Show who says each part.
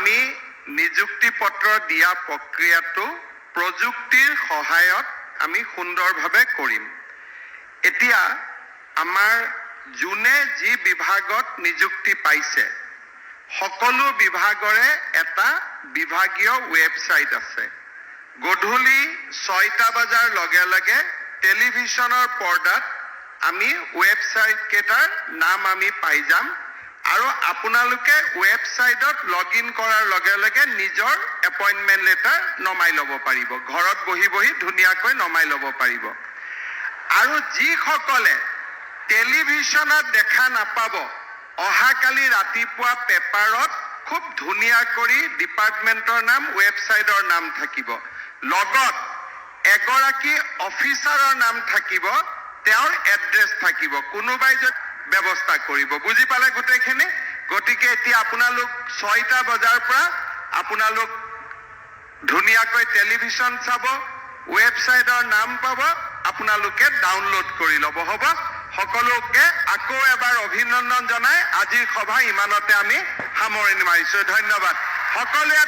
Speaker 1: আমি নিযুক্তি পত্ৰ দিয়া প্ৰক্ৰিয়াটো প্ৰযুক্তিৰ সহায়ত আমি সুন্দৰভাৱে কৰিম। এতিয়া আমাৰ যোনে যি বিভাগত নিযুক্তি পাইছে সকলো বিভাগৰে এটা বিভাগীয় ৱেবছাইট আছে। গধূলি 6টা বজাৰ লগে লগে টেলিভিছনৰ পৰ্দাত আমি ৱেবছাইট কেইটাৰ নাম আমি পাই যাম আৰু আপোনালোকে ৱেবছাইটত লগইন কৰাৰ লগে লগে নিজৰ এপইণ্টমেণ্ট লেটাৰ নমাই ল'ব পাৰিব। ঘৰত বহি বহি ধুনীয়াকৈ নমাই ল'ব পাৰিব। আৰু যিসকলে টেলিভিছনত দেখা নাপাব অহাকালি ৰাতিপুৱা পেপাৰত খুব ধুনীয়া কৰি ডিপাৰ্টমেণ্টৰ নাম ৱেবছাইটৰ নাম থাকিব, লগত এগৰাকী অফিচাৰৰ নাম থাকিব, তেওঁৰ এড্ৰেছ থাকিব, কোনোবাই যদি ব্যৱস্থা কৰিব। বুজি পালে গোটেইখিনি? গতিকে এতিয়া আপোনালোক 6টা বজাৰ পৰা আপোনালোক ধুনীয়াকৈ টেলিভিছন চাব, ৱেবছাইটৰ নাম পাব, আপোনালোকে ডাউনলোড কৰি ল'ব। হ'ব? সকলোকে আকৌ এবাৰ অভিনন্দন জনাই আজিৰ সভা ইমানতে আমি সামৰণি মাৰিছোঁ। ধন্যবাদ। সকলোৱে